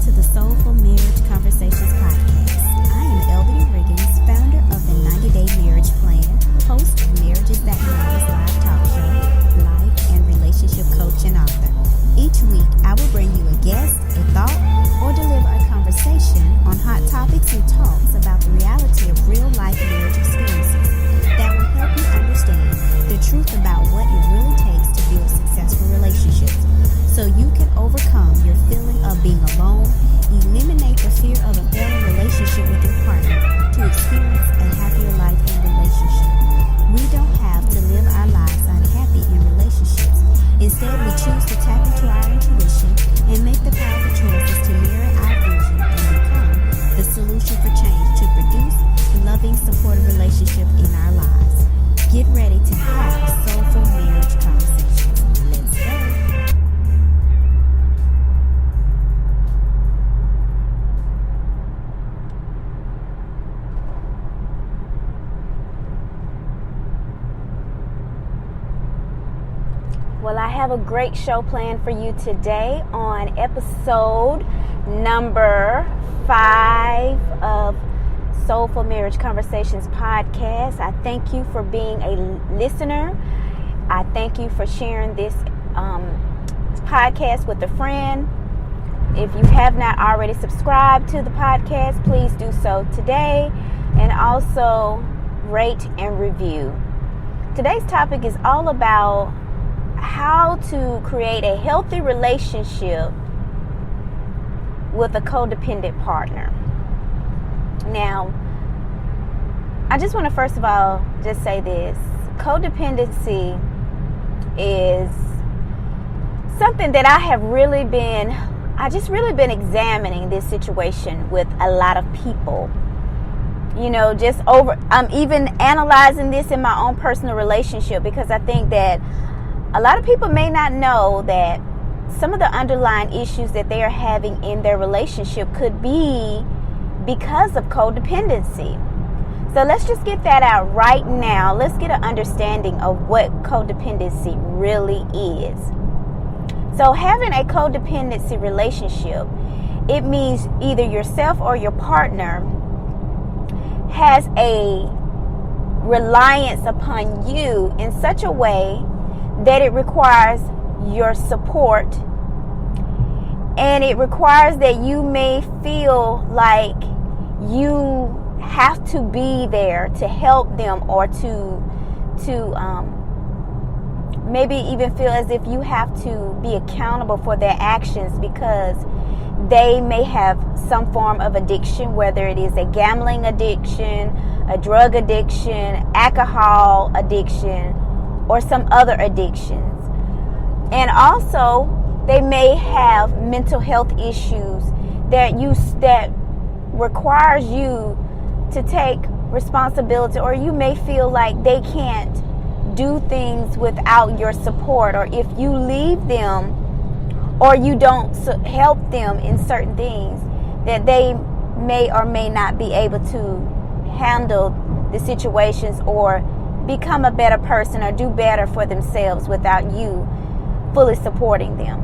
to the Soulful Marriage Conversations podcast. I am Elvie Riggins, founder of the 90-Day Marriage Plan, host of Marriages That Matters live talk show, life and relationship coach and author. Each week, I will bring you a guest, a thought, or deliver a conversation on hot topics and talks about the reality of real-life marriage experiences that will help you understand the truth about what it really takes to build successful relationships, so you can overcome your feeling of being alone, eliminate the fear of a failing relationship with your partner to experience a happier life and relationship. We don't have to live our lives unhappy in relationships. Instead, we choose to tap into our intuition and make the powerful choices to mirror our vision and become the solution for change to produce a loving, supportive relationship in our lives. Get ready to have soulful marriage conversations. Let's go. Well, I have a great show planned for you today on episode number 5 of Soulful Marriage Conversations podcast. I thank you for being a listener. I thank you for sharing this podcast with a friend. If you have not already subscribed to the podcast, please do so today, and also rate and review. Today's topic is all about how to create a healthy relationship with a codependent partner. Now, I just want to first of all just say this. Codependency is something that I just really been examining this situation with a lot of people. I'm even analyzing this in my own personal relationship, because I think that a lot of people may not know that some of the underlying issues that they are having in their relationship could be because of codependency. So let's just get that out right now. Let's get an understanding of what codependency really is. So having a codependency relationship, it means either yourself or your partner has a reliance upon you in such a way that it requires your support, and it requires that you may feel like you have to be there to help them, or to maybe even feel as if you have to be accountable for their actions, because they may have some form of addiction, whether it is a gambling addiction, a drug addiction, alcohol addiction, or some other addictions. And also, they may have mental health issues that requires you to take responsibility, or you may feel like they can't do things without your support, or if you leave them or you don't help them in certain things, that they may or may not be able to handle the situations or become a better person or do better for themselves without you fully supporting them.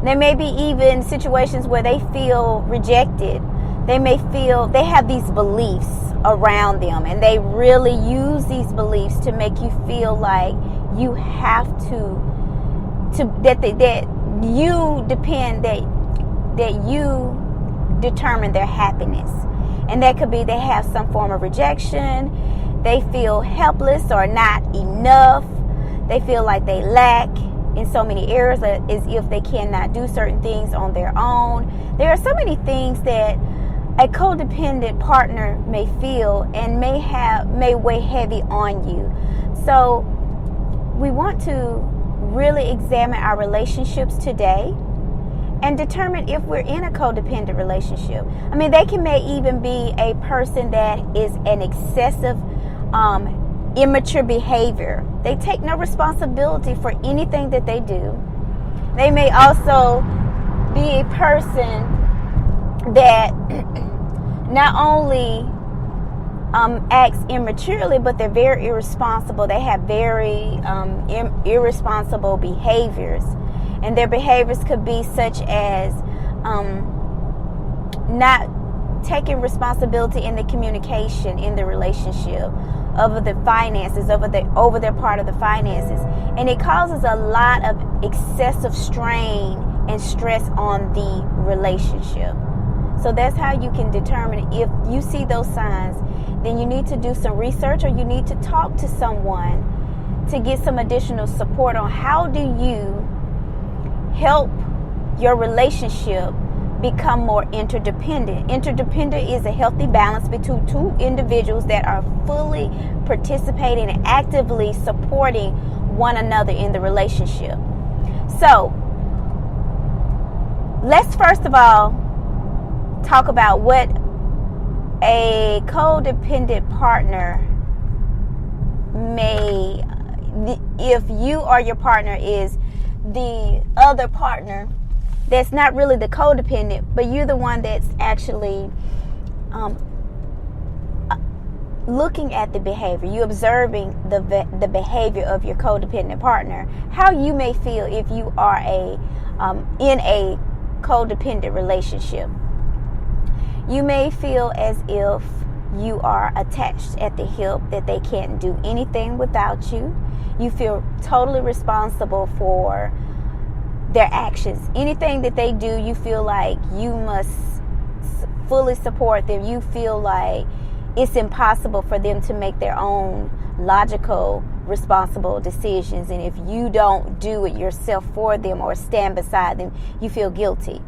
There may be even situations where they feel rejected. They may feel they have these beliefs around them, and they really use these beliefs to make you feel like you have that you determine their happiness. And that could be they have some form of rejection. They feel helpless or not enough. They feel like they lack in so many areas, as if they cannot do certain things on their own. There are so many things that a codependent partner may feel and may weigh heavy on you. So we want to really examine our relationships today and determine if we're in a codependent relationship. I mean, they may even be a person that is an excessive immature behavior. They take no responsibility for anything that they do. They may also be a person that not only acts immaturely, but they're very irresponsible. They have very irresponsible behaviors. And their behaviors could be such as not taking responsibility in the communication in the relationship, over the finances, over their part of the finances. And it causes a lot of excessive strain and stress on the relationship. So that's how you can determine if you see those signs. Then you need to do some research, or you need to talk to someone to get some additional support on how do you help your relationship become more interdependent. Interdependent is a healthy balance between two individuals that are fully participating and actively supporting one another in the relationship. So, let's first of all talk about what a codependent partner may, if you or your partner is the other partner that's not really the codependent, but you're the one that's actually looking at the behavior, you observing the behavior of your codependent partner, how you may feel if you are in a codependent relationship. You may feel as if you are attached at the hip, that they can't do anything without you. You feel totally responsible for their actions. Anything that they do, you feel like you must fully support them. You feel like it's impossible for them to make their own logical, responsible decisions. And if you don't do it yourself for them or stand beside them, you feel guilty.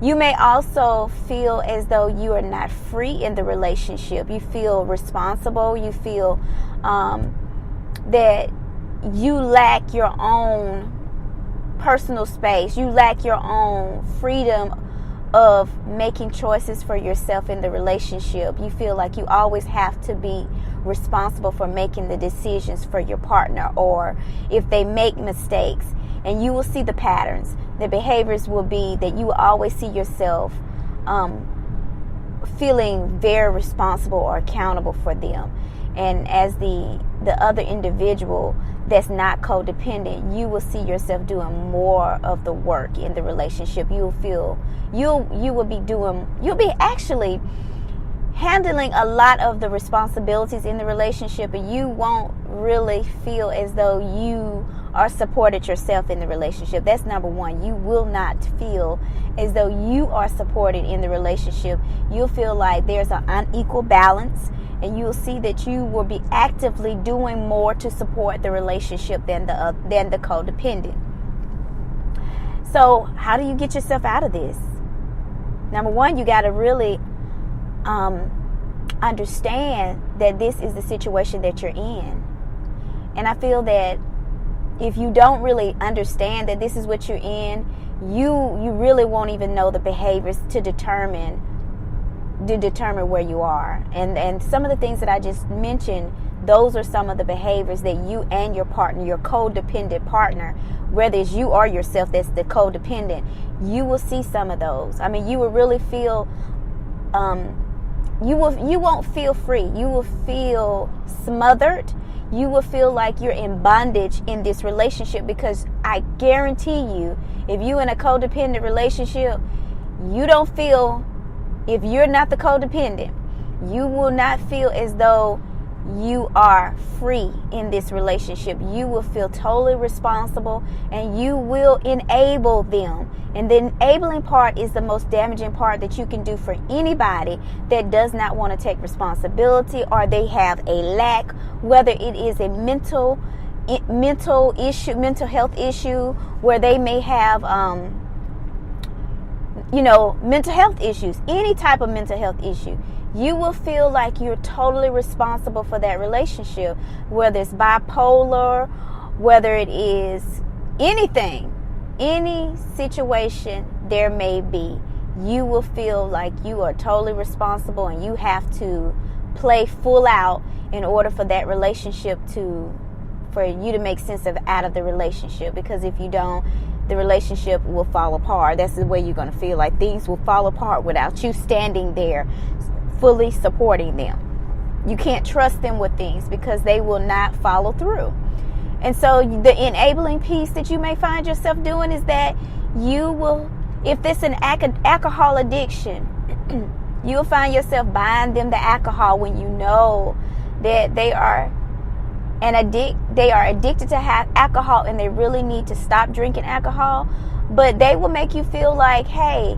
You may also feel as though you are not free in the relationship. You feel responsible. You feel that you lack your own personal space. You lack your own freedom of making choices for yourself in the relationship. You feel like you always have to be responsible for making the decisions for your partner, or if they make mistakes. And you will see the patterns. The behaviors will be that you will always see yourself feeling very responsible or accountable for them. And as the other individual that's not codependent, you will see yourself doing more of the work in the relationship. You'll be actually handling a lot of the responsibilities in the relationship, and you won't really feel as though you are supported yourself in the relationship. That's number one. You will not feel as though you are supported in the relationship. You'll feel like there's an unequal balance, and you'll see that you will be actively doing more to support the relationship than the codependent. So how do you get yourself out of this? Number one, you got to really understand that this is the situation that you're in. And I feel that if you don't really understand that this is what you're in, you really won't even know the behaviors to determine where you are. And some of the things that I just mentioned, those are some of the behaviors that you and your partner, your codependent partner, whether it's you or yourself that's the codependent, you will see some of those. I mean, you will really feel you won't feel free. You will feel smothered. You will feel like you're in bondage in this relationship, because I guarantee you, if you're in a codependent relationship, you don't feel, if you're not the codependent, you will not feel as though you are free in this relationship. You will feel totally responsible, and you will enable them. And the enabling part is the most damaging part that you can do for anybody that does not want to take responsibility, or they have a lack, whether it is a mental health issue, where they may have mental health issues, any type of mental health issue. You will feel like you're totally responsible for that relationship, whether it's bipolar, whether it is anything, any situation there may be. You will feel like you are totally responsible, and you have to play full out in order for that relationship for you to make sense out of the relationship. Because if you don't, the relationship will fall apart. That's the way you're going to feel, like things will fall apart without you standing there fully supporting them. You can't trust them with things because they will not follow through. And so the enabling piece that you may find yourself doing is that you will If it's an alcohol addiction, you'll find yourself buying them the alcohol when you know that they are addicted to alcohol and they really need to stop drinking alcohol. But they will make you feel like, hey,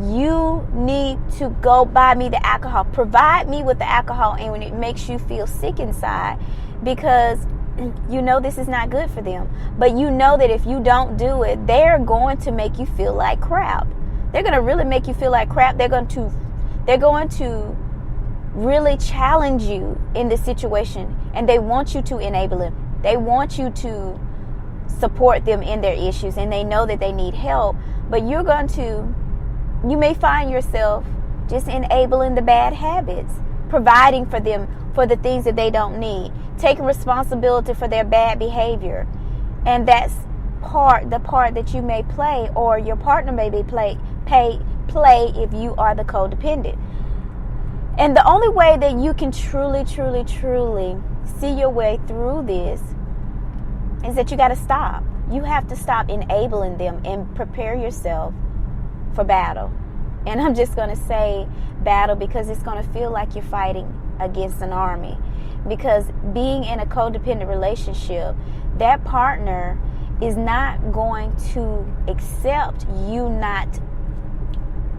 you need to go buy me the alcohol, provide me with the alcohol, and when it makes you feel sick inside because you know this is not good for them. But you know that if you don't do it, they're going to make you feel like crap. They're going to really make you feel like crap. They're going to really challenge you in this situation, and they want you to enable them. They want you to support them in their issues, and they know that they need help. But you may find yourself just enabling the bad habits, providing for them for the things that they don't need, taking responsibility for their bad behavior. And that's the part that you may play, or your partner may be play if you are the codependent. And the only way that you can truly see your way through this is that you got to stop. You have to stop enabling them and prepare yourself for battle. And I'm just going to say battle because it's going to feel like you're fighting against an army. Because being in a codependent relationship, that partner is not going to accept you not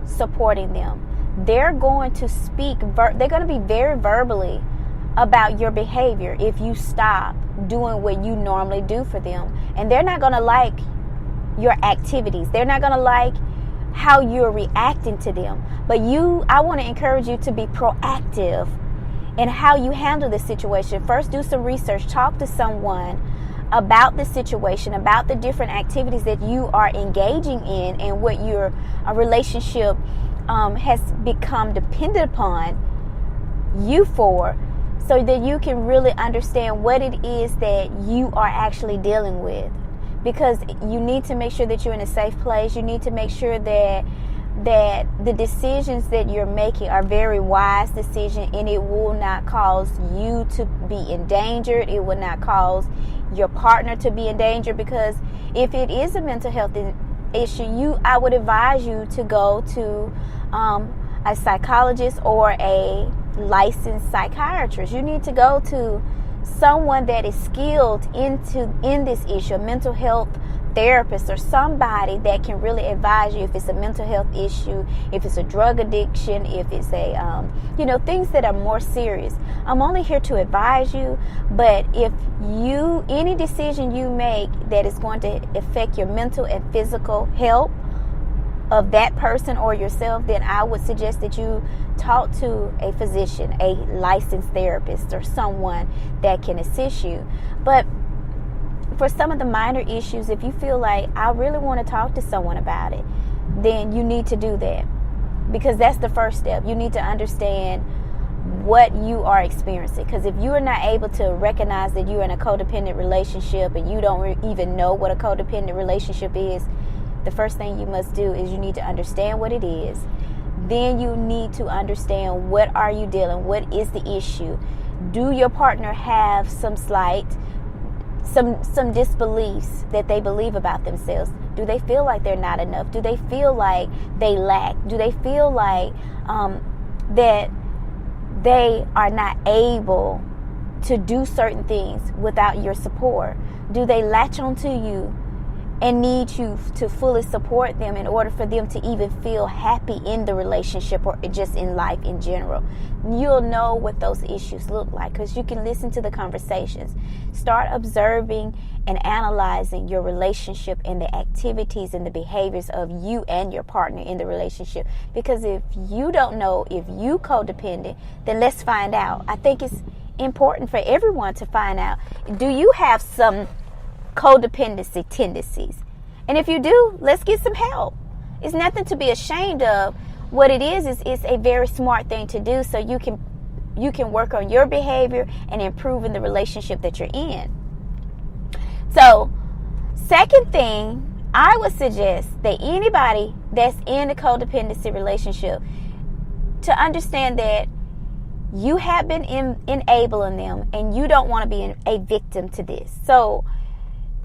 supporting them. They're going to speak, they're going to be very verbally about your behavior if you stop doing what you normally do for them. And they're not going to like your activities. They're not going to like how you're reacting to them. But I want to encourage you to be proactive in how you handle this situation. First, do some research. Talk to someone about the situation, about the different activities that you are engaging in and what your relationship has become dependent upon you for, so that you can really understand what it is that you are actually dealing with. Because you need to make sure that you're in a safe place. You need to make sure that the decisions that you're making are very wise decisions, and it will not cause you to be endangered. It will not cause your partner to be in danger. Because if it is a mental health issue, I would advise you to go to a psychologist or a licensed psychiatrist. You need to go to someone that is skilled in this issue, a mental health therapist or somebody that can really advise you if it's a mental health issue, if it's a drug addiction, if it's a things that are more serious. I'm only here to advise you, but if any decision you make that is going to affect your mental and physical health of that person or yourself, then I would suggest that you talk to a physician, a licensed therapist, or someone that can assist you. But for some of the minor issues, if you feel like I really want to talk to someone about it, then you need to do that, because that's the first step. You need to understand what you are experiencing, because if you are not able to recognize that you're in a codependent relationship and you don't even know what a codependent relationship is, the first thing you must do is you need to understand what it is. Then you need to understand what are you dealing, what is the issue. Do your partner have some disbeliefs that they believe about themselves? Do they feel like they're not enough? Do they feel like they lack? Do they feel like that they are not able to do certain things without your support? Do they latch onto you and need you to fully support them in order for them to even feel happy in the relationship or just in life in general? You'll know what those issues look like because you can listen to the conversations. Start observing and analyzing your relationship and the activities and the behaviors of you and your partner in the relationship. Because if you don't know if you codependent, then let's find out. I think it's important for everyone to find out, do you have some codependency tendencies? And if you do, let's get some help. It's nothing to be ashamed of. What it is it's a very smart thing to do, so you can work on your behavior and improve in the relationship that you're in. So, second thing, I would suggest that anybody that's in a codependency relationship to understand that you have been enabling them and you don't want to be a victim to this. So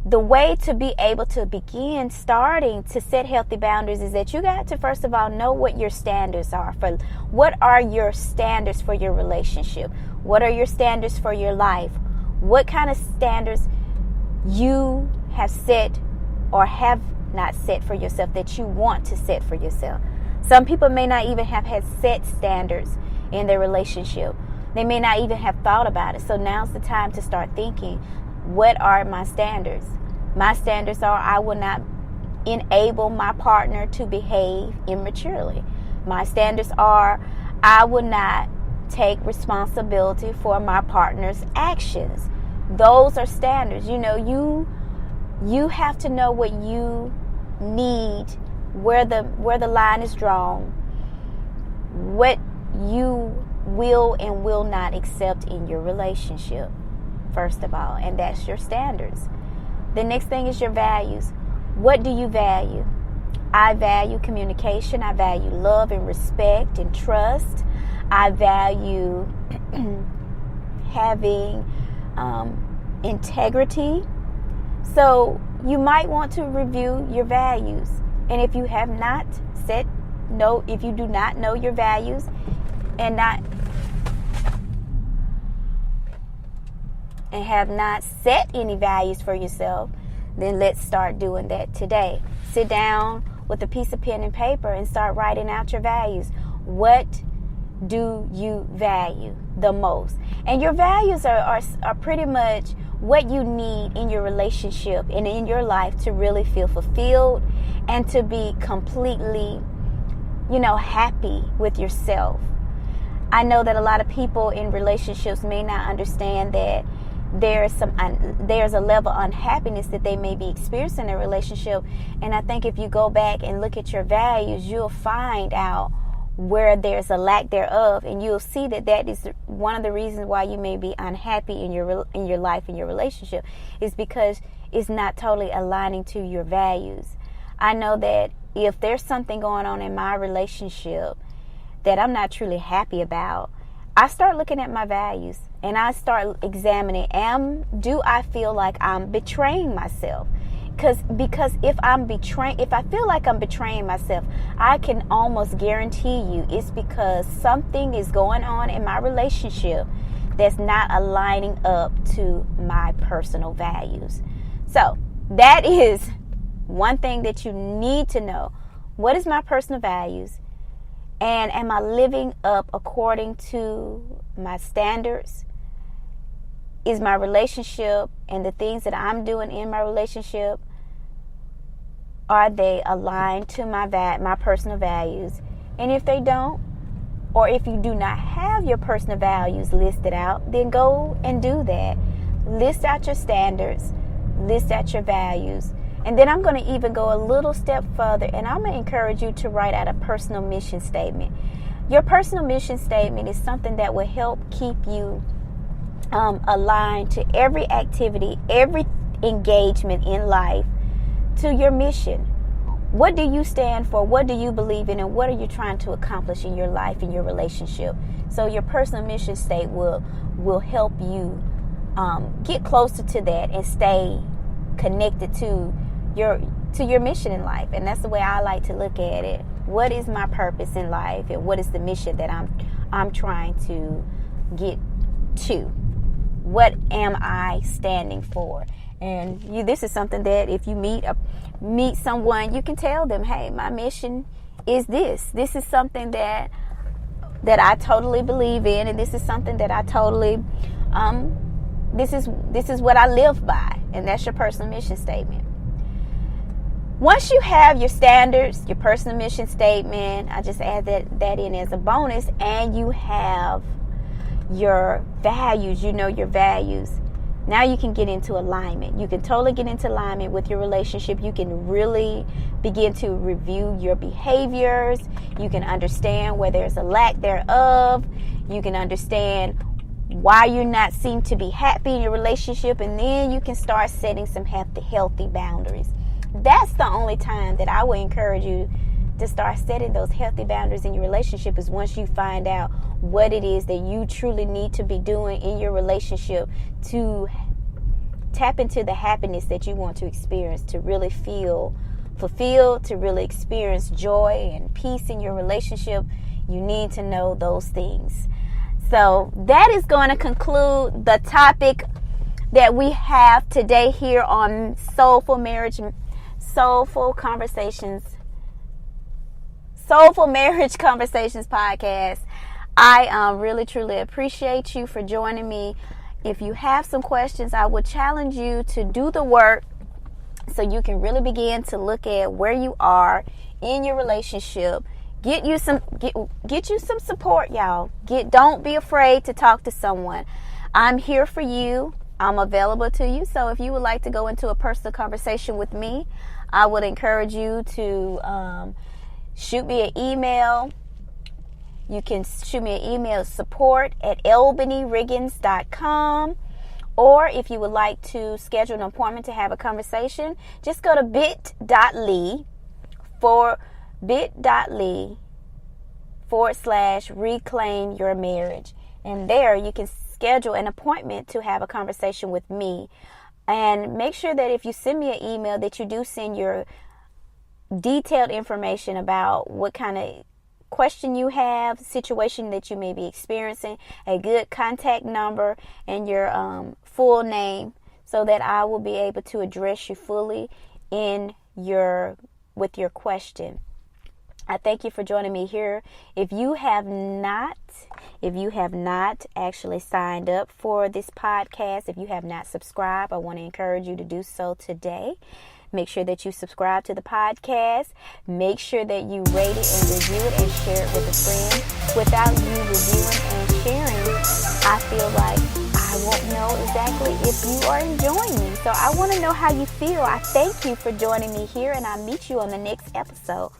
the way to be able to begin starting to set healthy boundaries is that you got to, first of all, know what your standards are. What are your standards for your relationship? What are your standards for your life? What kind of standards you have set or have not set for yourself that you want to set for yourself? Some people may not even have had set standards in their relationship. They may not even have thought about it. So now's the time to start thinking, what are my standards? My standards are, I will not enable my partner to behave immaturely. My standards are, I will not take responsibility for my partner's actions. Those are standards. You have to know what you need, where the line is drawn, what you will and will not accept in your relationship, first of all, and that's your standards. The next thing is your values. What do you value? I value communication. I value love and respect and trust. I value having integrity. So you might want to review your values. And if you have not if you do not know your values and have not set any values for yourself, then let's start doing that today. Sit down with a piece of pen and paper and start writing out your values. What do you value the most? And your values are pretty much what you need in your relationship and in your life to really feel fulfilled and to be completely, happy with yourself. I know that a lot of people in relationships may not understand that there's a level of unhappiness that they may be experiencing in a relationship. And I think if you go back and look at your values, you'll find out where there's a lack thereof, and you'll see that is one of the reasons why you may be unhappy in your life, in your relationship, is because it's not totally aligning to your values. I know that if there's something going on in my relationship that I'm not truly happy about, I start looking at my values and I start examining, do I feel like I'm betraying myself? Because if I feel like I'm betraying myself, I can almost guarantee you it's because something is going on in my relationship that's not aligning up to my personal values. So that is one thing that you need to know. What is my personal values? And am I living up according to my standards? Is my relationship and the things that I'm doing in my relationship, are they aligned to my personal values? And if they don't, or if you do not have your personal values listed out, then go and do that. List out your standards, list out your values. And then I'm going to even go a little step further, and I'm going to encourage you to write out a personal mission statement. Your personal mission statement is something that will help keep you aligned to every activity, every engagement in life, to your mission. What do you stand for? What do you believe in? And what are you trying to accomplish in your life, in your relationship? So your personal mission statement will help you get closer to that and stay connected to your mission in life. And that's the way I like to look at it. What is my purpose in life, and what is the mission that I'm trying to get to? What am I standing for? And this is something that if you meet someone, you can tell them, hey, my mission is this. This is something that I totally believe in, and this is something that I totally this is what I live by. And that's your personal mission statement. Once you have your standards, your personal mission statement, I just add that in as a bonus, and you have your values, your values. Now you can get into alignment. You can totally get into alignment with your relationship. You can really begin to review your behaviors. You can understand where there's a lack thereof. You can understand why you not seem to be happy in your relationship, and then you can start setting some healthy boundaries. That's the only time that I would encourage you to start setting those healthy boundaries in your relationship, is once you find out what it is that you truly need to be doing in your relationship to tap into the happiness that you want to experience, to really feel fulfilled, to really experience joy and peace in your relationship, you need to know those things. So that is going to conclude the topic that we have today here on Soulful Marriage Conversations podcast. I really truly appreciate you for joining me. If you have some questions, I would challenge you to do the work so you can really begin to look at where you are in your relationship. Get you some support, y'all. Don't be afraid to talk to someone. I'm here for you. I'm available to you. So if you would like to go into a personal conversation with me, I would encourage you to shoot me an email. You can shoot me an email, support@albanyriggins.com. Or if you would like to schedule an appointment to have a conversation, just go to bit.ly/reclaim your marriage. And there you can schedule an appointment to have a conversation with me. And make sure that if you send me an email that you do send your detailed information about what kind of question you have, situation that you may be experiencing, a good contact number, and your full name, so that I will be able to address you fully with your question. I thank you for joining me here. If you have not actually signed up for this podcast, if you have not subscribed, I want to encourage you to do so today. Make sure that you subscribe to the podcast. Make sure that you rate it and review it and share it with a friend. Without you reviewing and sharing, I feel like I won't know exactly if you are enjoying me. So I want to know how you feel. I thank you for joining me here, and I'll meet you on the next episode.